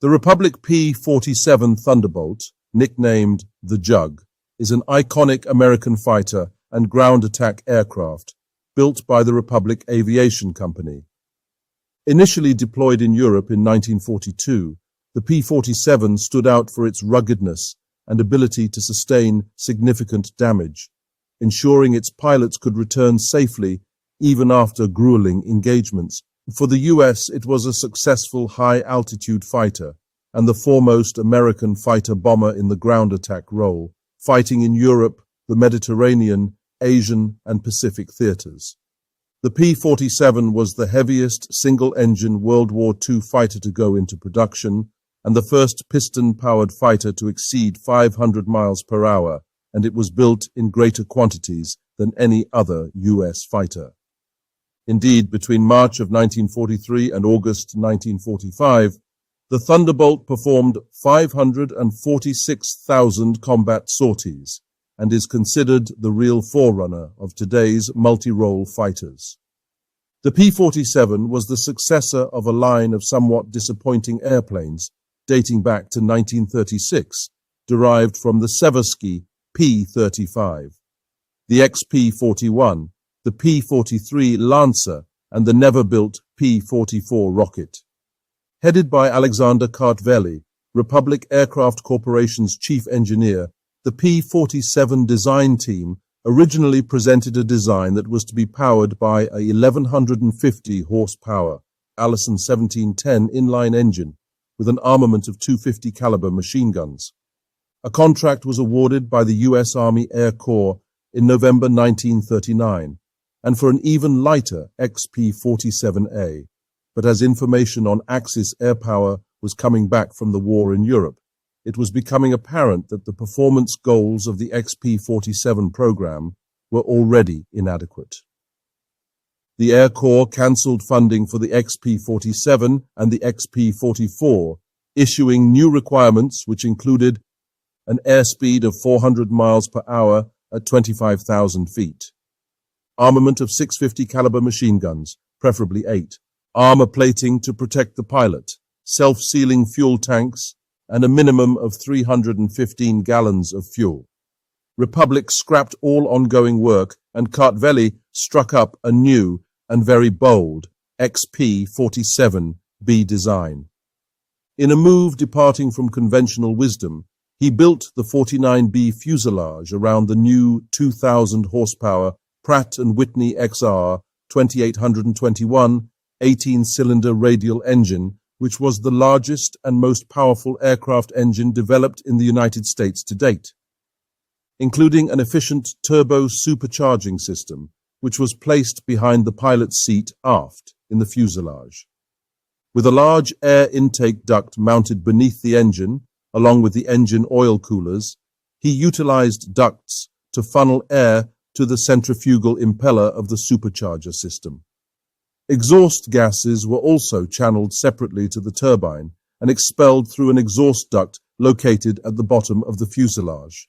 The Republic P-47 Thunderbolt, nicknamed the Jug, is an iconic American fighter and ground attack aircraft built by the Republic Aviation Company. Initially deployed in Europe in 1942, the P-47 stood out for its ruggedness and ability to sustain significant damage, ensuring its pilots could return safely even after grueling engagements. For the US, it was a successful high-altitude fighter and the foremost American fighter-bomber in the ground attack role, fighting in Europe, the Mediterranean, Asian, and Pacific theaters. The P-47 was the heaviest single-engine World War II fighter to go into production and the first piston-powered fighter to exceed 500 miles per hour, and it was built in greater quantities than any other US fighter. Indeed, between March of 1943 and August 1945, the Thunderbolt performed 546,000 combat sorties and is considered the real forerunner of today's multi-role fighters. The P-47 was the successor of a line of somewhat disappointing airplanes dating back to 1936, derived from the Seversky P-35, the XP-41, the P-43 Lancer, and the never-built P-44 rocket. Headed by Alexander Kartveli, Republic Aircraft Corporation's chief engineer, the P-47 design team originally presented a design that was to be powered by a 1,150 horsepower Allison 1710 inline engine with an armament of 250 caliber machine guns. A contract was awarded by the U.S. Army Air Corps in November 1939, and for an even lighter XP-47A. But as information on Axis air power was coming back from the war in Europe, it was becoming apparent that the performance goals of the XP-47 program were already inadequate. The Air Corps cancelled funding for the XP-47 and the XP-44, issuing new requirements which included an airspeed of 400 miles per hour at 25,000 feet, armament of 650 caliber machine guns, preferably 8, armor plating to protect the pilot, self-sealing fuel tanks, and a minimum of 315 gallons of fuel. Republic scrapped all ongoing work, and Kartveli struck up a new and very bold XP-47B design. In a move departing from conventional wisdom, he built the 49B fuselage around the new 2,000 horsepower Pratt & Whitney XR 2821 18-cylinder radial engine, which was the largest and most powerful aircraft engine developed in the United States to date, including an efficient turbo-supercharging system, which was placed behind the pilot's seat aft in the fuselage. With a large air intake duct mounted beneath the engine, along with the engine oil coolers, he utilized ducts to funnel air to the centrifugal impeller of the supercharger system. Exhaust gases were also channeled separately to the turbine and expelled through an exhaust duct located at the bottom of the fuselage,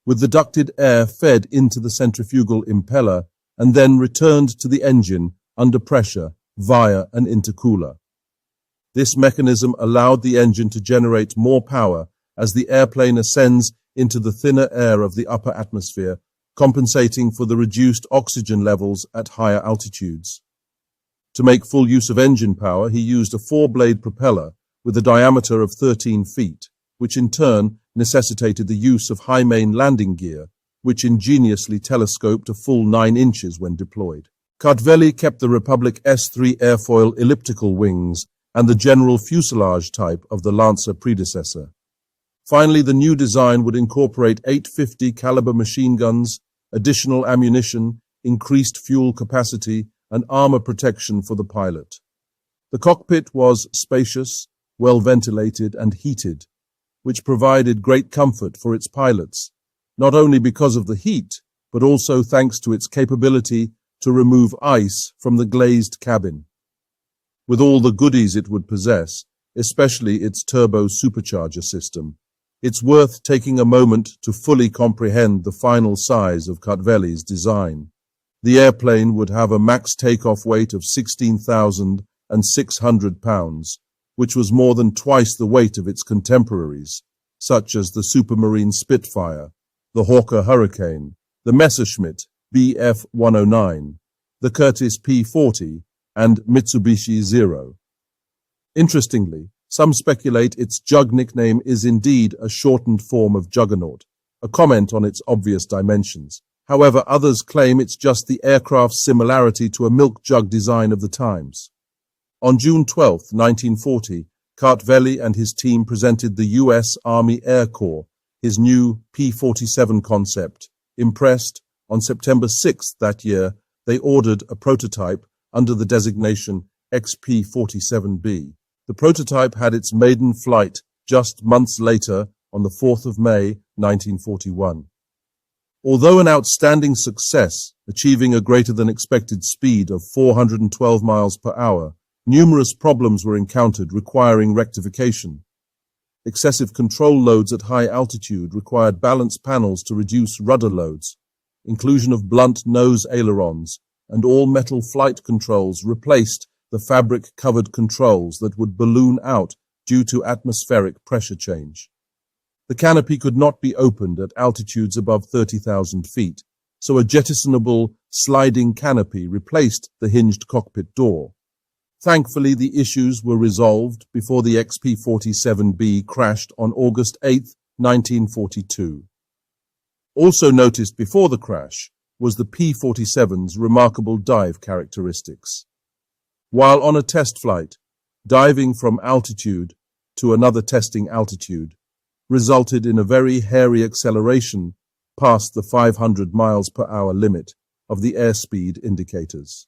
with the ducted air fed into the centrifugal impeller and then returned to the engine under pressure via an intercooler. This mechanism allowed the engine to generate more power as the airplane ascends into the thinner air of the upper atmosphere, compensating for the reduced oxygen levels at higher altitudes. To make full use of engine power, he used a 4-blade propeller with a diameter of 13 feet, which in turn necessitated the use of high main landing gear, which ingeniously telescoped a full 9 inches when deployed. Kartveli kept the Republic S-3 airfoil elliptical wings and the general fuselage type of the Lancer predecessor. Finally, the new design would incorporate 850 caliber machine guns, additional ammunition, increased fuel capacity, and armor protection for the pilot. The cockpit was spacious, well ventilated, and heated, which provided great comfort for its pilots, not only because of the heat, but also thanks to its capability to remove ice from the glazed cabin. With all the goodies it would possess, especially its turbo-supercharger system, it's worth taking a moment to fully comprehend the final size of Kartveli's design. The airplane would have a max takeoff weight of 16,600 pounds, which was more than twice the weight of its contemporaries, such as the Supermarine Spitfire, the Hawker Hurricane, the Messerschmitt Bf-109, the Curtiss P-40, and Mitsubishi Zero. Interestingly, some speculate its Jug nickname is indeed a shortened form of Juggernaut, a comment on its obvious dimensions. However, others claim it's just the aircraft's similarity to a milk jug design of the times. On June 12, 1940, Kartveli and his team presented the U.S. Army Air Corps his new P-47 concept. Impressed, on September 6 that year, they ordered a prototype under the designation XP-47B. The prototype had its maiden flight just months later on the 4th of May, 1941. Although an outstanding success, achieving a greater than expected speed of 412 miles per hour, numerous problems were encountered requiring rectification. Excessive control loads at high altitude required balance panels to reduce rudder loads. Inclusion of blunt nose ailerons and all-metal flight controls replaced the fabric-covered controls that would balloon out due to atmospheric pressure change. The canopy could not be opened at altitudes above 30,000 feet, so a jettisonable sliding canopy replaced the hinged cockpit door. Thankfully, the issues were resolved before the XP-47B crashed on August 8, 1942. Also noticed before the crash was the P-47's remarkable dive characteristics. While on a test flight, diving from altitude to another testing altitude resulted in a very hairy acceleration past the 500 miles per hour limit of the airspeed indicators.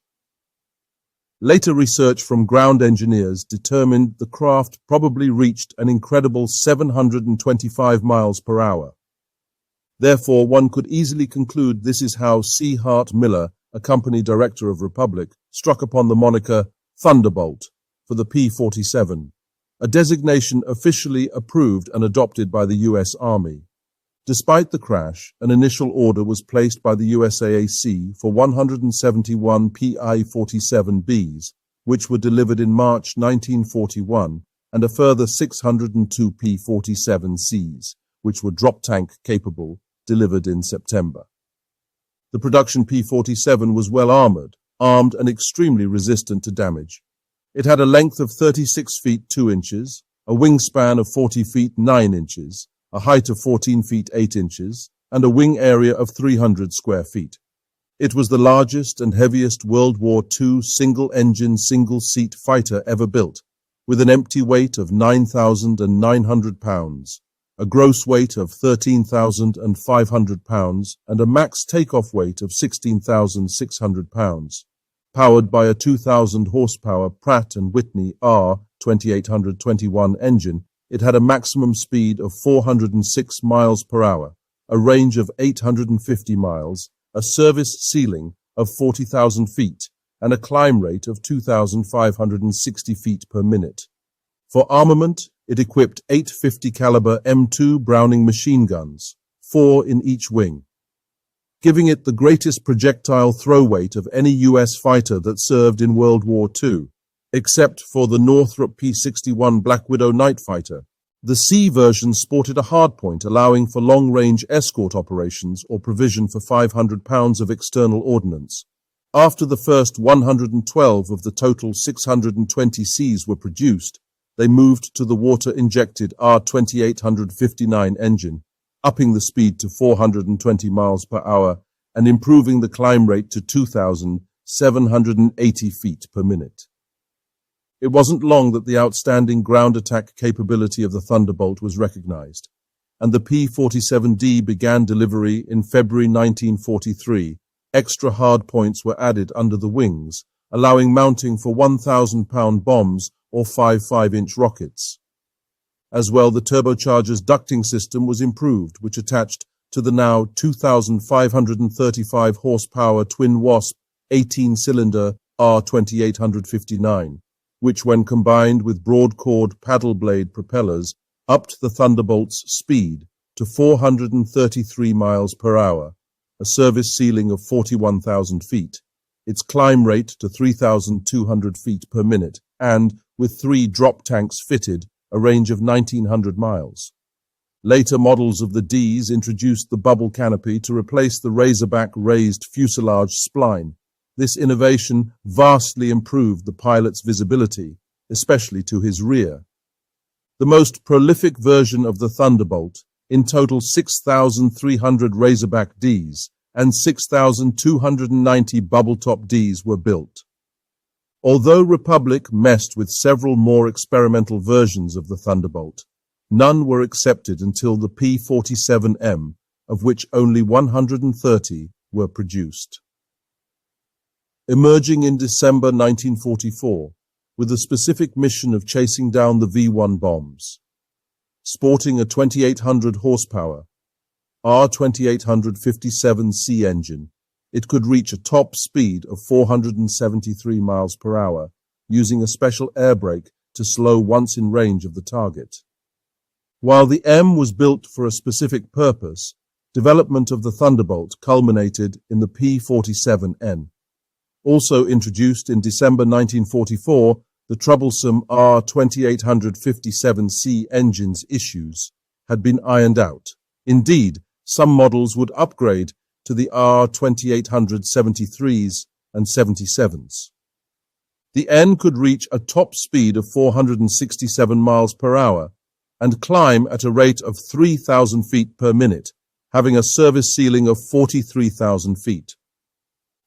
Later research from ground engineers determined the craft probably reached an incredible 725 miles per hour. Therefore, one could easily conclude this is how C. Hart Miller, a company director of Republic, struck upon the moniker Thunderbolt for the P-47, a designation officially approved and adopted by the U.S. Army. Despite the crash, an initial order was placed by the USAAC for 171 Pi-47Bs, which were delivered in March 1941, and a further 602 P-47Cs, which were drop-tank capable, delivered in September. The production P-47 was well armed and extremely resistant to damage. It had a length of 36 feet 2 inches, a wingspan of 40 feet 9 inches, a height of 14 feet 8 inches, and a wing area of 300 square feet. It was the largest and heaviest World War II single-engine, single-seat fighter ever built, with an empty weight of 9,900 pounds, a gross weight of 13,500 pounds, and a max takeoff weight of 16,600 pounds. Powered by a 2,000 horsepower Pratt & Whitney R2821 engine, it had a maximum speed of 406 miles per hour, a range of 850 miles, a service ceiling of 40,000 feet, and a climb rate of 2,560 feet per minute. For armament, it equipped 850 caliber M2 Browning machine guns, 4 in each wing, giving it the greatest projectile throw weight of any U.S. fighter that served in World War II, except for the Northrop P-61 Black Widow night fighter. The C version sported a hardpoint allowing for long-range escort operations or provision for 500 pounds of external ordnance. After the first 112 of the total 620 Cs were produced, they moved to the water-injected R2859 engine, upping the speed to 420 miles per hour and improving the climb rate to 2,780 feet per minute. It wasn't long that the outstanding ground attack capability of the Thunderbolt was recognized, and the P-47D began delivery in February 1943. Extra hardpoints were added under the wings, allowing mounting for 1,000-pound bombs or 5 5-inch rockets. As well, the turbocharger's ducting system was improved, which attached to the now 2,535 horsepower Twin Wasp 18-cylinder R2859, which when combined with broad-chord paddle blade propellers upped the Thunderbolt's speed to 433 miles per hour, a service ceiling of 41,000 feet, its climb rate to 3,200 feet per minute, and, with 3 drop tanks fitted, a range of 1,900 miles. Later models of the Ds introduced the bubble canopy to replace the Razorback raised fuselage spline. This innovation vastly improved the pilot's visibility, especially to his rear. The most prolific version of the Thunderbolt, in total 6,300 Razorback Ds and 6,290 bubble-top Ds were built. Although Republic messed with several more experimental versions of the Thunderbolt, none were accepted until the P-47M, of which only 130 were produced. Emerging in December 1944, with the specific mission of chasing down the V-1 bombs. Sporting a 2,800 horsepower R2857C engine, it could reach a top speed of 473 miles per hour, using a special air brake to slow once in range of the target. While the M was built for a specific purpose, development of the Thunderbolt culminated in the P-47N. Also introduced in December 1944, the troublesome R2857C engine's issues had been ironed out. Indeed, some models would upgrade to the R2873s and 77s. The N could reach a top speed of 467 miles per hour and climb at a rate of 3,000 feet per minute, having a service ceiling of 43,000 feet.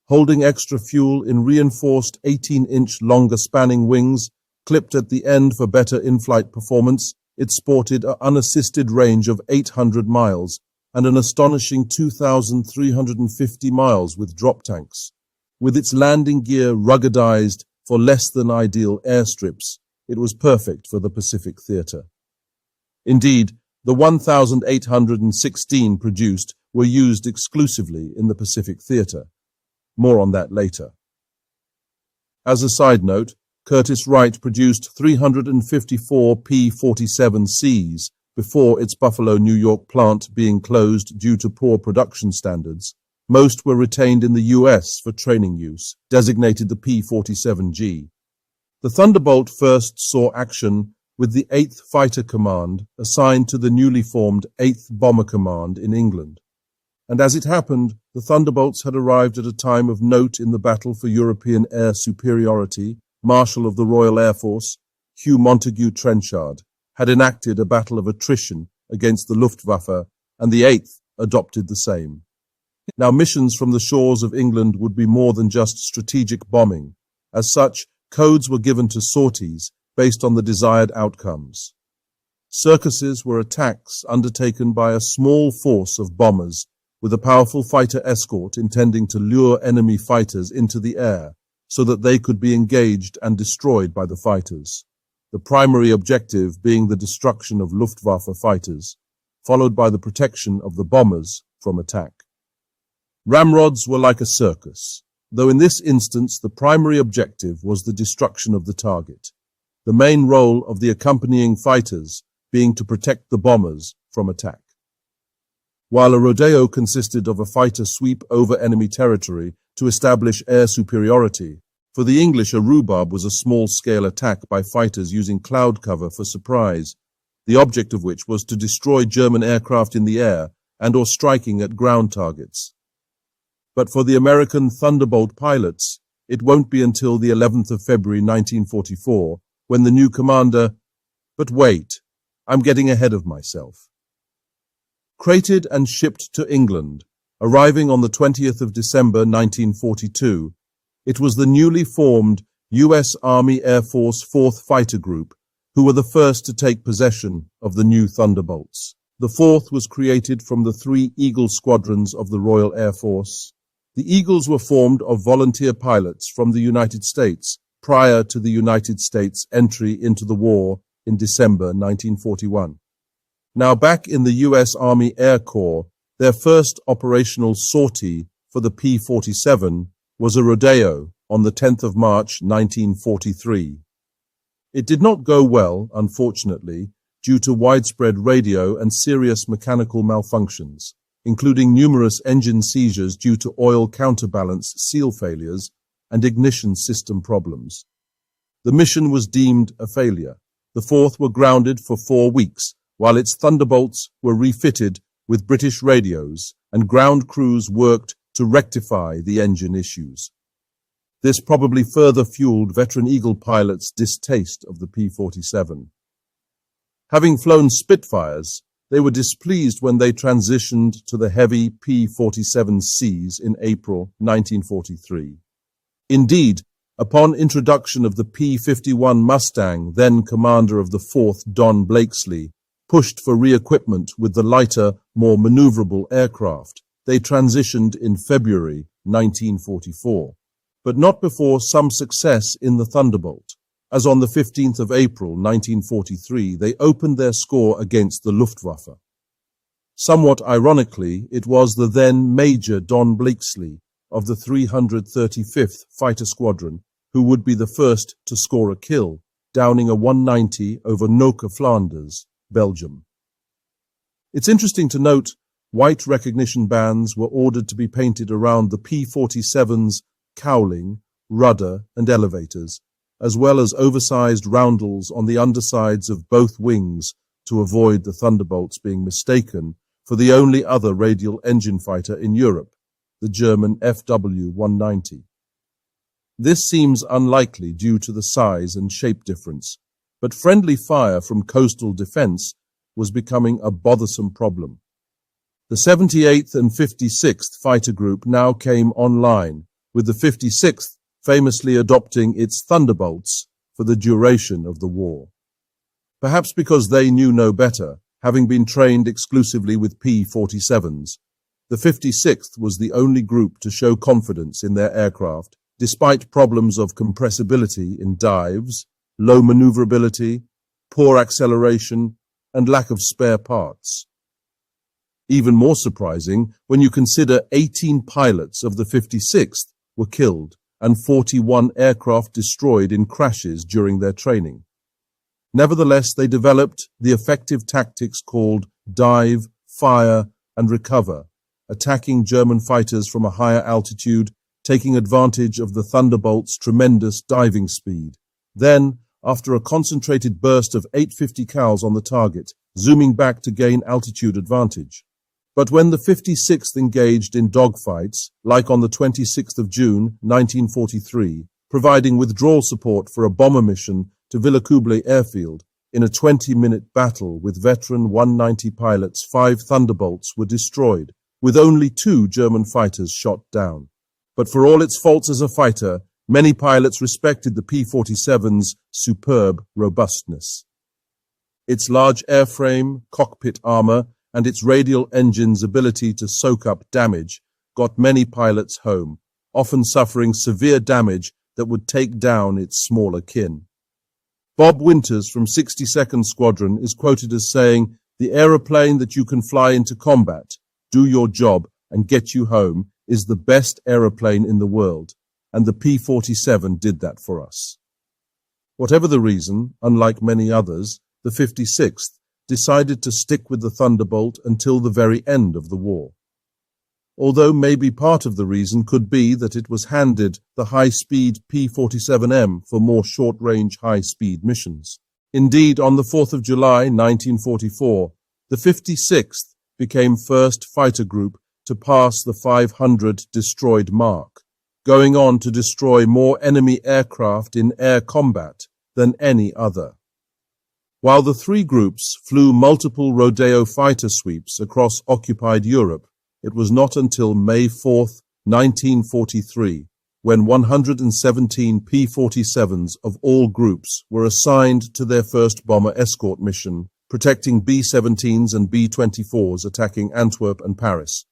Holding extra fuel in reinforced 18-inch longer spanning wings, clipped at the end for better in-flight performance, it sported an unassisted range of 800 miles and an astonishing 2,350 miles with drop tanks. With its landing gear ruggedized for less than ideal airstrips, it was perfect for the Pacific theater. Indeed, the 1,816 produced were used exclusively in the Pacific theater. More on that later. As a side note, Curtiss-Wright produced 354 P-47Cs before its Buffalo, New York plant being closed due to poor production standards. Most were retained in the US for training use, designated the P-47G. The Thunderbolt first saw action with the 8th Fighter Command assigned to the newly formed 8th Bomber Command in England. And as it happened, the Thunderbolts had arrived at a time of note in the battle for European air superiority. Marshal of the Royal Air Force, Hugh Montagu Trenchard, had enacted a battle of attrition against the Luftwaffe, and the 8th adopted the same. Now, missions from the shores of England would be more than just strategic bombing. As such, codes were given to sorties based on the desired outcomes. Circuses were attacks undertaken by a small force of bombers with a powerful fighter escort intending to lure enemy fighters into the air so that they could be engaged and destroyed by the fighters, the primary objective being the destruction of Luftwaffe fighters, followed by the protection of the bombers from attack. Ramrods were like a circus, though in this instance the primary objective was the destruction of the target, the main role of the accompanying fighters being to protect the bombers from attack. While a rodeo consisted of a fighter sweep over enemy territory to establish air superiority, for the English a rhubarb was a small-scale attack by fighters using cloud cover for surprise, the object of which was to destroy German aircraft in the air and or striking at ground targets. But for the American Thunderbolt pilots, it won't be until the 11th of February 1944 when the new commander— But wait, I'm getting ahead of myself. Crated and shipped to England, arriving on the 20th of December 1942, it was the newly formed U.S. Army Air Force 4th Fighter Group who were the first to take possession of the new Thunderbolts. The 4th was created from the 3 Eagle squadrons of the Royal Air Force. The Eagles were formed of volunteer pilots from the United States prior to the United States' entry into the war in December 1941. Now back in the U.S. Army Air Corps, their first operational sortie for the P-47 was a rodeo on the 10th of March 1943. It did not go well, unfortunately, due to widespread radio and serious mechanical malfunctions, including numerous engine seizures due to oil counterbalance seal failures and ignition system problems. The mission was deemed a failure. The fourth were grounded for 4 weeks, while its Thunderbolts were refitted with British radios, and ground crews worked to rectify the engine issues. This probably further fueled veteran Eagle pilots' distaste of the P-47. Having flown Spitfires, they were displeased when they transitioned to the heavy P-47Cs in April 1943. Indeed, upon introduction of the P-51 Mustang, then commander of the 4th Don Blakesley, pushed for re-equipment with the lighter, more maneuverable aircraft, they transitioned in February 1944, but not before some success in the Thunderbolt, as on the 15th of April 1943 they opened their score against the Luftwaffe. Somewhat ironically, it was the then Major Don Blakesley of the 335th Fighter Squadron who would be the first to score a kill, downing a 190 over Noke, Flanders, Belgium. It's interesting to note white recognition bands were ordered to be painted around the P-47's cowling, rudder and elevators, as well as oversized roundels on the undersides of both wings to avoid the Thunderbolts being mistaken for the only other radial engine fighter in Europe, the German FW-190. This seems unlikely due to the size and shape difference, but friendly fire from coastal defense was becoming a bothersome problem. The 78th and 56th Fighter Group now came online, with the 56th famously adopting its Thunderbolts for the duration of the war. Perhaps because they knew no better, having been trained exclusively with P-47s, the 56th was the only group to show confidence in their aircraft, despite problems of compressibility in dives, low maneuverability, poor acceleration, and lack of spare parts. Even more surprising when you consider 18 pilots of the 56th were killed and 41 aircraft destroyed in crashes during their training. Nevertheless, they developed the effective tactics called dive, fire, and recover, attacking German fighters from a higher altitude, taking advantage of the Thunderbolt's tremendous diving speed. Then, after a concentrated burst of 850 cals on the target, zooming back to gain altitude advantage. But when the 56th engaged in dogfights, like on the 26th of June 1943, providing withdrawal support for a bomber mission to Villacoublay airfield, in a 20-minute battle with veteran 190 pilots, 5 Thunderbolts were destroyed, with only 2 German fighters shot down. But for all its faults as a fighter, many pilots respected the P-47's superb robustness. Its large airframe, cockpit armor, and its radial engine's ability to soak up damage got many pilots home, often suffering severe damage that would take down its smaller kin. Bob Winters from 62nd Squadron is quoted as saying, "The aeroplane that you can fly into combat, do your job, and get you home is the best aeroplane in the world, and the P-47 did that for us." Whatever the reason, unlike many others, the 56th decided to stick with the Thunderbolt until the very end of the war. Although maybe part of the reason could be that it was handed the high-speed P-47M for more short-range high-speed missions. Indeed, on the 4th of July 1944, the 56th became first fighter group to pass the 500 destroyed mark, going on to destroy more enemy aircraft in air combat than any other. While the 3 groups flew multiple Rodeo fighter sweeps across occupied Europe, it was not until May 4, 1943, when 117 P-47s of all groups were assigned to their first bomber escort mission, protecting B-17s and B-24s attacking Antwerp and Paris.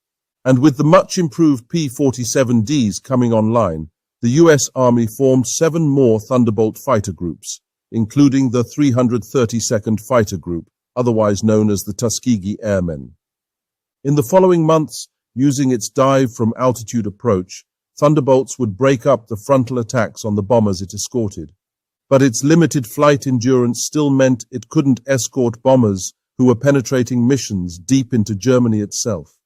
And with the much improved P-47Ds coming online, the US Army formed 7 more Thunderbolt fighter groups, including the 332nd Fighter Group, otherwise known as the Tuskegee Airmen. In the following months, using its dive from altitude approach, Thunderbolts would break up the frontal attacks on the bombers it escorted. But its limited flight endurance still meant it couldn't escort bombers who were penetrating missions deep into Germany itself.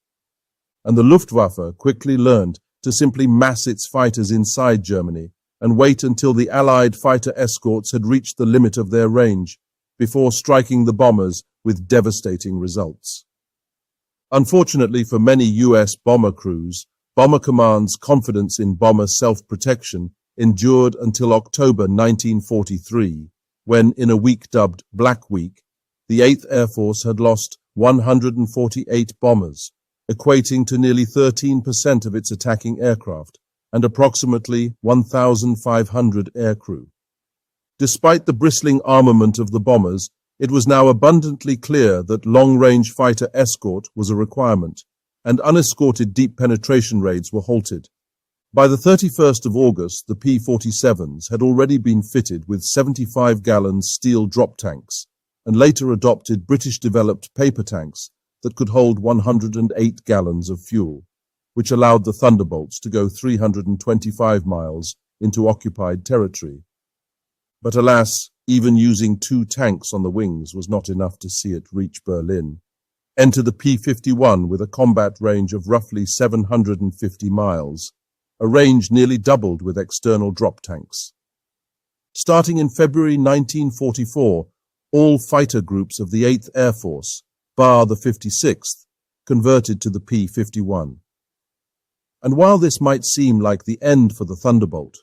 And the Luftwaffe quickly learned to simply mass its fighters inside Germany and wait until the Allied fighter escorts had reached the limit of their range before striking the bombers with devastating results. Unfortunately for many U.S. bomber crews, Bomber Command's confidence in bomber self-protection endured until October 1943, when, in a week dubbed Black Week, the 8th Air Force had lost 148 bombers, equating to nearly 13% of its attacking aircraft and approximately 1,500 aircrew. Despite the bristling armament of the bombers, it was now abundantly clear that long-range fighter escort was a requirement, and unescorted deep penetration raids were halted. By the 31st of August, the P-47s had already been fitted with 75-gallon steel drop tanks, and later adopted British-developed paper tanks that could hold 108 gallons of fuel, which allowed the Thunderbolts to go 325 miles into occupied territory. But alas, even using 2 tanks on the wings was not enough to see it reach Berlin. Enter the P-51 with a combat range of roughly 750 miles, a range nearly doubled with external drop tanks. Starting in February 1944, all fighter groups of the 8th Air Force, bar the 56th, converted to the P-51. And while this might seem like the end for the Thunderbolt,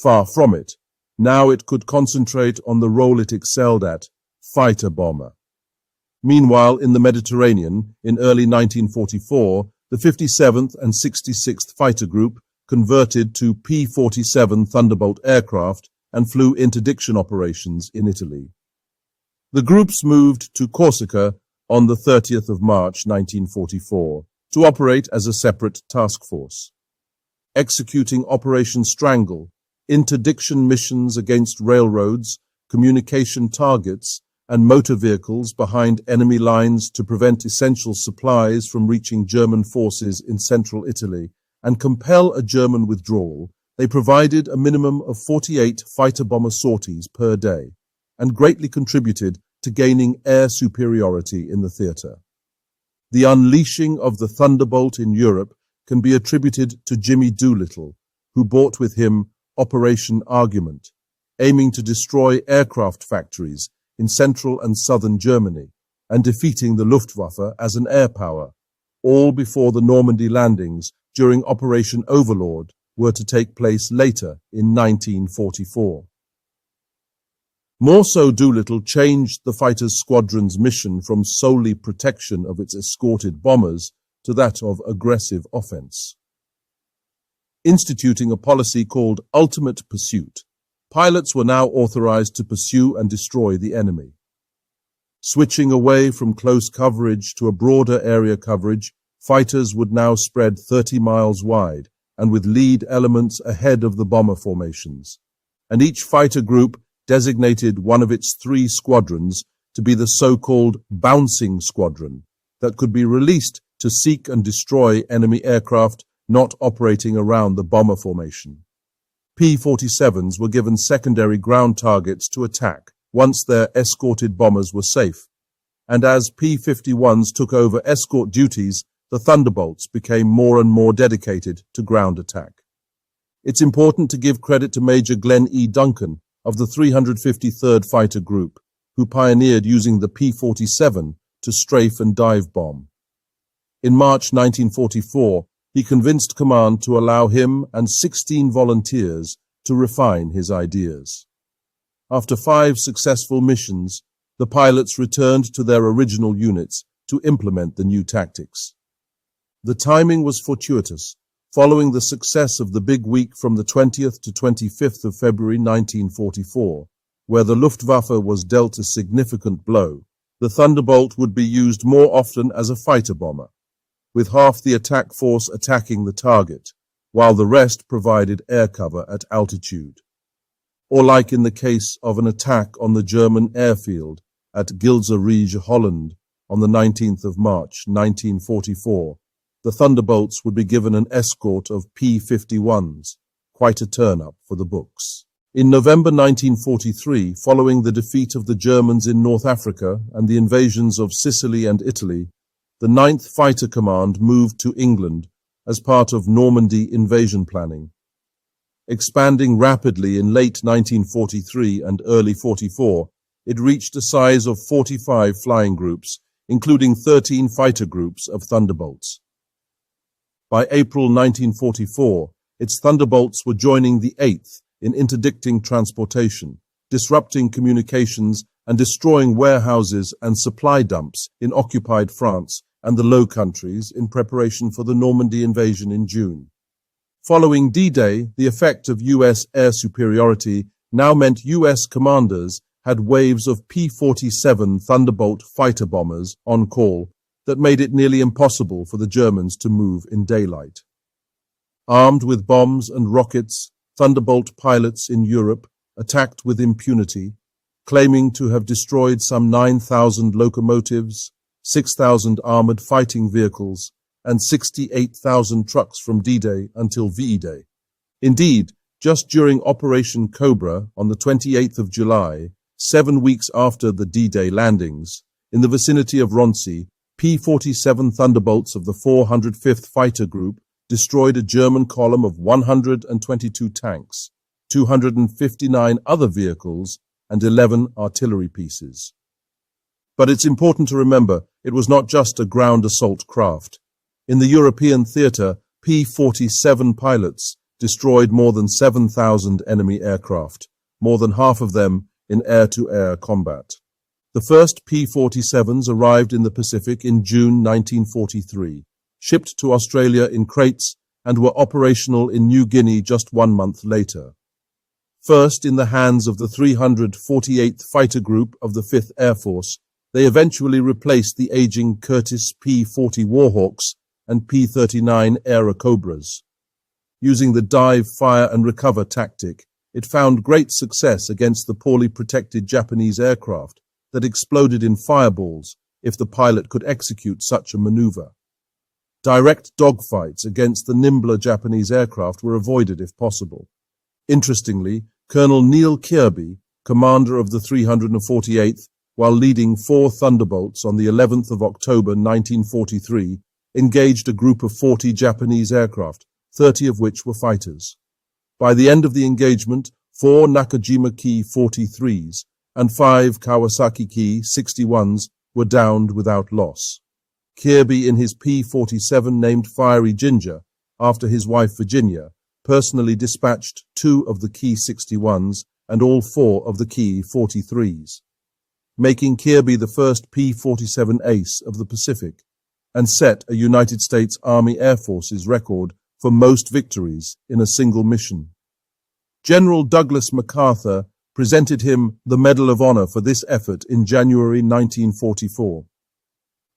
far from it, now it could concentrate on the role it excelled at, fighter bomber. Meanwhile, in the Mediterranean, in early 1944, the 57th and 66th Fighter Group converted to P-47 Thunderbolt aircraft and flew interdiction operations in Italy. The groups moved to Corsica on the 30th of March 1944 to operate as a separate task force, executing Operation Strangle, interdiction missions against railroads, communication targets, and motor vehicles behind enemy lines to prevent essential supplies from reaching German forces in central Italy and compel a German withdrawal. They provided a minimum of 48 fighter-bomber sorties per day and greatly contributed to gaining air superiority in the theatre. The unleashing of the Thunderbolt in Europe can be attributed to Jimmy Doolittle, who brought with him Operation Argument, aiming to destroy aircraft factories in central and southern Germany and defeating the Luftwaffe as an air power, all before the Normandy landings during Operation Overlord were to take place later in 1944. More so, Doolittle changed the fighter squadron's mission from solely protection of its escorted bombers to that of aggressive offense. Instituting a policy called Ultimate Pursuit, pilots were now authorized to pursue and destroy the enemy. Switching away from close coverage to a broader area coverage, fighters would now spread 30 miles wide and with lead elements ahead of the bomber formations, and each fighter group designated one of its 3 squadrons to be the so-called bouncing squadron that could be released to seek and destroy enemy aircraft not operating around the bomber formation. P-47s were given secondary ground targets to attack once their escorted bombers were safe, and as P-51s took over escort duties, the Thunderbolts became more and more dedicated to ground attack. It's important to give credit to Major Glenn E. Duncan of the 353rd Fighter Group, who pioneered using the P-47 to strafe and dive bomb. In March 1944, he convinced command to allow him and 16 volunteers to refine his ideas. After 5 successful missions, the pilots returned to their original units to implement the new tactics. The timing was fortuitous, following the success of the big week from the 20th to 25th of February 1944, where the Luftwaffe was dealt a significant blow. The Thunderbolt would be used more often as a fighter bomber, with half the attack force attacking the target, while the rest provided air cover at altitude. Or like in the case of an attack on the German airfield at Gilser-Riege, Holland, on the 19th of March 1944, the Thunderbolts would be given an escort of P-51s, quite a turn-up for the books. In November 1943, following the defeat of the Germans in North Africa and the invasions of Sicily and Italy, the 9th Fighter Command moved to England as part of Normandy invasion planning. Expanding rapidly in late 1943 and early 44, it reached a size of 45 flying groups, including 13 fighter groups of Thunderbolts. By April 1944, its Thunderbolts were joining the 8th in interdicting transportation, disrupting communications and destroying warehouses and supply dumps in occupied France and the Low Countries in preparation for the Normandy invasion in June. Following D-Day, the effect of U.S. air superiority now meant U.S. commanders had waves of P-47 Thunderbolt fighter bombers on call that made it nearly impossible for the Germans to move in daylight. Armed with bombs and rockets, Thunderbolt pilots in Europe attacked with impunity, claiming to have destroyed some 9,000 locomotives, 6,000 armored fighting vehicles, and 68,000 trucks from D-Day until V-Day. Indeed, just during Operation Cobra on the 28th of July, 7 weeks after the D-Day landings, in the vicinity of Roncy, P-47 Thunderbolts of the 405th Fighter Group destroyed a German column of 122 tanks, 259 other vehicles, and 11 artillery pieces. But it's important to remember it was not just a ground assault craft. In the European theatre, P-47 pilots destroyed more than 7,000 enemy aircraft, more than half of them in air-to-air combat. The first P-47s arrived in the Pacific in June 1943, shipped to Australia in crates, and were operational in New Guinea just 1 month later. First in the hands of the 348th Fighter Group of the 5th Air Force, they eventually replaced the aging Curtiss P-40 Warhawks and P-39 Aerocobras. Using the dive, fire and recover tactic, it found great success against the poorly protected Japanese aircraft that exploded in fireballs if the pilot could execute such a maneuver. Direct dogfights against the nimbler Japanese aircraft were avoided if possible. Interestingly, Colonel Neil Kirby, commander of the 348th, while leading 4 Thunderbolts on the 11th of October 1943, engaged a group of 40 Japanese aircraft, 30 of which were fighters. By the end of the engagement, 4 Nakajima Ki-43s and 5 Kawasaki Ki-61s were downed without loss. Kirby, in his P-47 named Fiery Ginger, after his wife Virginia, personally dispatched 2 of the Ki-61s and all 4 of the Ki-43s, making Kirby the first P-47 ace of the Pacific, and set a United States Army Air Forces record for most victories in a single mission. General Douglas MacArthur presented him the Medal of Honor for this effort in January 1944.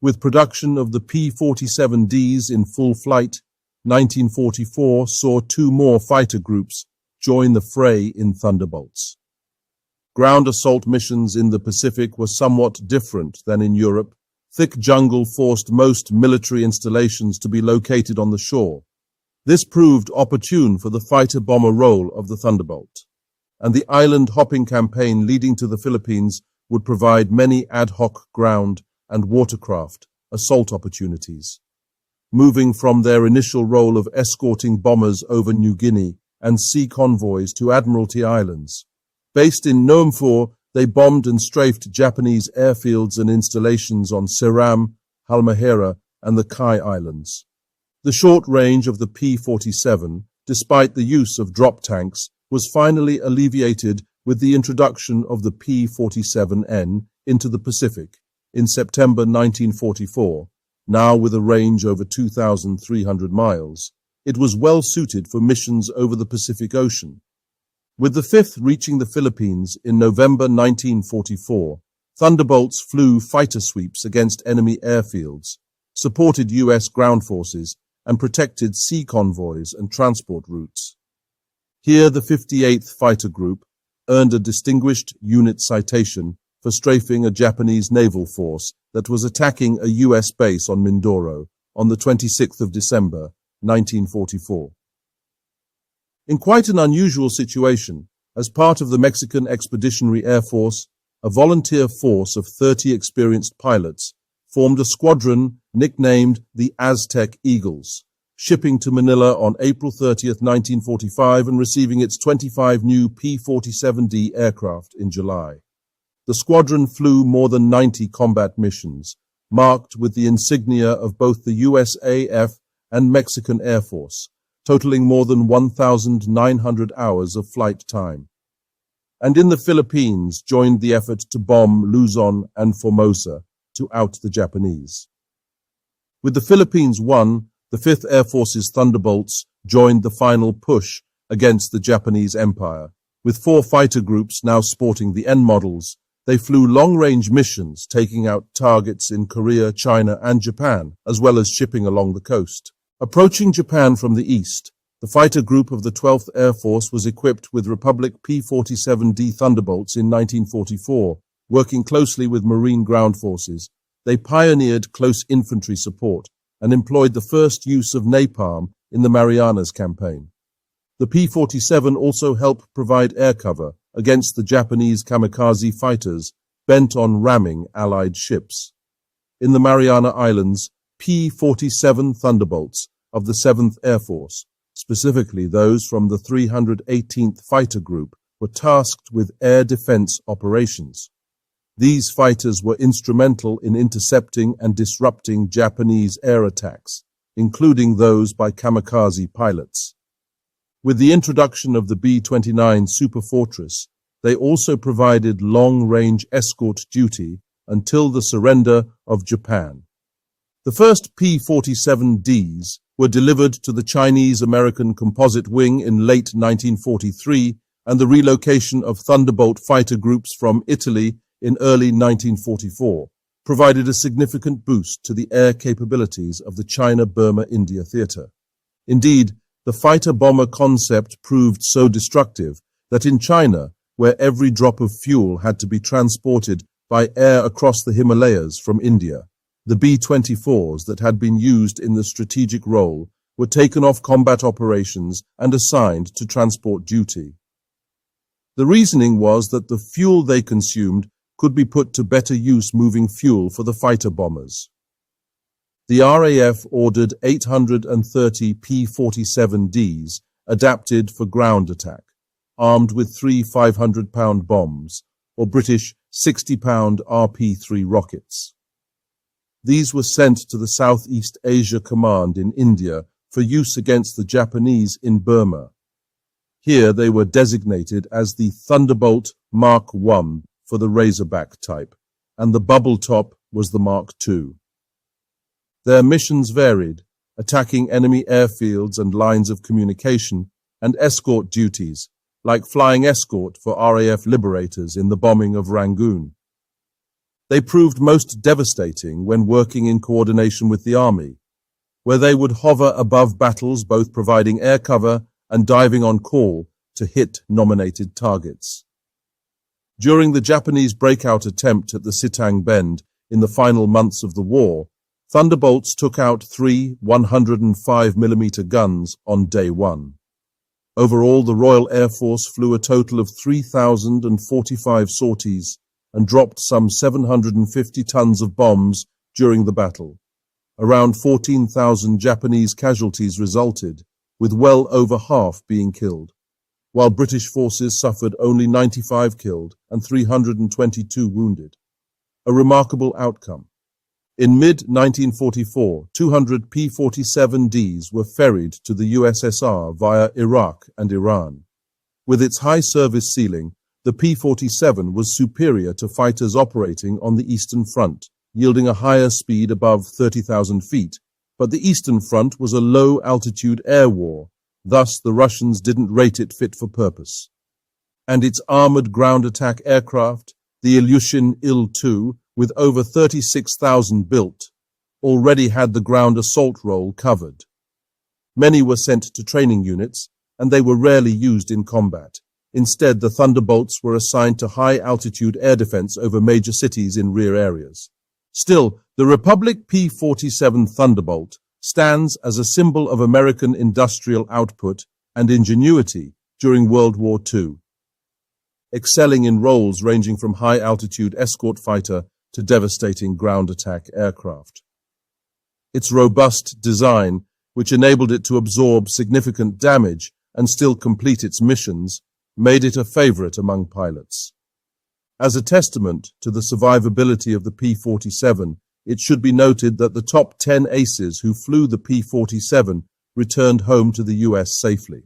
With production of the P-47Ds in full flight, 1944 saw 2 more fighter groups join the fray in Thunderbolts. Ground assault missions in the Pacific were somewhat different than in Europe. Thick jungle forced most military installations to be located on the shore. This proved opportune for the fighter-bomber role of the Thunderbolt, and the island-hopping campaign leading to the Philippines would provide many ad hoc ground and watercraft assault opportunities. Moving from their initial role of escorting bombers over New Guinea and sea convoys to Admiralty Islands, based in Nomfor, they bombed and strafed Japanese airfields and installations on Ceram, Halmahera, and the Kai Islands. The short range of the P-47, despite the use of drop tanks, was finally alleviated with the introduction of the P-47N into the Pacific in September 1944. Now with a range over 2,300 miles, it was well suited for missions over the Pacific Ocean. With the 5th reaching the Philippines in November 1944, Thunderbolts flew fighter sweeps against enemy airfields, supported U.S. ground forces, and protected sea convoys and transport routes. Here the 58th Fighter Group earned a distinguished unit citation for strafing a Japanese naval force that was attacking a U.S. base on Mindoro on the 26th of December, 1944. In quite an unusual situation, as part of the Mexican Expeditionary Air Force, a volunteer force of 30 experienced pilots formed a squadron nicknamed the Aztec Eagles, shipping to Manila on April 30th, 1945, and receiving its 25 new P-47D aircraft in July. The squadron flew more than 90 combat missions, marked with the insignia of both the USAF and Mexican Air Force, totaling more than 1,900 hours of flight time. And in the Philippines joined the effort to bomb Luzon and Formosa to out the Japanese. With the Philippines won, the 5th Air Force's Thunderbolts joined the final push against the Japanese Empire. With 4 fighter groups now sporting the N models, they flew long-range missions taking out targets in Korea, China, and Japan, as well as shipping along the coast. Approaching Japan from the east, the fighter group of the 12th Air Force was equipped with Republic P-47D Thunderbolts in 1944. Working closely with Marine ground forces, they pioneered close infantry support and employed the first use of napalm in the Marianas Campaign. The P-47 also helped provide air cover against the Japanese kamikaze fighters bent on ramming Allied ships. In the Mariana Islands, P-47 Thunderbolts of the 7th Air Force, specifically those from the 318th Fighter Group, were tasked with air defense operations. These fighters were instrumental in intercepting and disrupting Japanese air attacks, including those by kamikaze pilots. With the introduction of the B-29 Superfortress, they also provided long-range escort duty until the surrender of Japan. The first P-47Ds were delivered to the Chinese-American Composite Wing in late 1943, and the relocation of Thunderbolt fighter groups from Italy in early 1944 provided a significant boost to the air capabilities of the China-Burma-India theater. Indeed, the fighter-bomber concept proved so destructive that in China, where every drop of fuel had to be transported by air across the Himalayas from India, the B-24s that had been used in the strategic role were taken off combat operations and assigned to transport duty. The reasoning was that the fuel they consumed could be put to better use moving fuel for the fighter bombers. The RAF ordered 830 P-47Ds adapted for ground attack, armed with 3 500-pound bombs, or British 60-pound RP-3 rockets. These were sent to the Southeast Asia Command in India for use against the Japanese in Burma. Here they were designated as the Thunderbolt Mark I for the Razorback type, and the bubble top was the Mark II. Their missions varied, attacking enemy airfields and lines of communication, and escort duties, like flying escort for RAF liberators in the bombing of Rangoon. They proved most devastating when working in coordination with the Army, where they would hover above battles, both providing air cover and diving on call to hit nominated targets. During the Japanese breakout attempt at the Sitang Bend in the final months of the war, Thunderbolts took out 3 105mm guns on day one. Overall, the Royal Air Force flew a total of 3,045 sorties and dropped some 750 tons of bombs during the battle. Around 14,000 Japanese casualties resulted, with well over half being killed, while British forces suffered only 95 killed and 322 wounded. A remarkable outcome. In mid-1944, 200 P-47Ds were ferried to the USSR via Iraq and Iran. With its high service ceiling, the P-47 was superior to fighters operating on the Eastern Front, yielding a higher speed above 30,000 feet, but the Eastern Front was a low-altitude air war, thus the Russians didn't rate it fit for purpose. And its armored ground attack aircraft, the Ilyushin Il-2, with over 36,000 built, already had the ground assault role covered. Many were sent to training units, and they were rarely used in combat. Instead, the Thunderbolts were assigned to high-altitude air defense over major cities in rear areas. Still, the Republic P-47 Thunderbolt stands as a symbol of American industrial output and ingenuity during World War II, excelling in roles ranging from high-altitude escort fighter to devastating ground attack aircraft. Its robust design which enabled it to absorb significant damage and still complete its missions, made it a favorite among pilots. As a testament to the survivability of the P-47, it should be noted that the top 10 aces who flew the P-47 returned home to the US safely.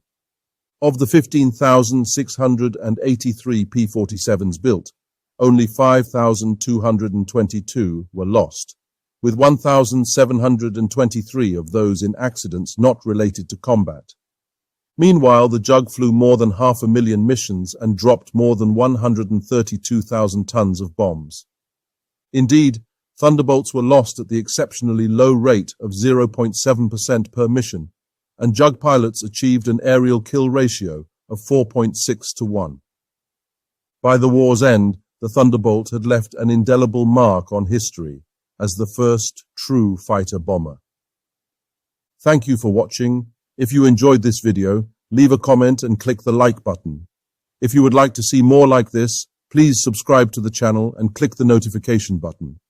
Of the 15,683 P-47s built, only 5,222 were lost, with 1,723 of those in accidents not related to combat. Meanwhile, the Jug flew more than 500,000 missions and dropped more than 132,000 tons of bombs. Indeed, Thunderbolts were lost at the exceptionally low rate of 0.7% per mission, and Jug pilots achieved an aerial kill ratio of 4.6 to 1. By the war's end, the Thunderbolt had left an indelible mark on history as the first true fighter bomber. Thank you for watching. If you enjoyed this video, leave a comment and click the like button. If you would like to see more like this, please subscribe to the channel and click the notification button.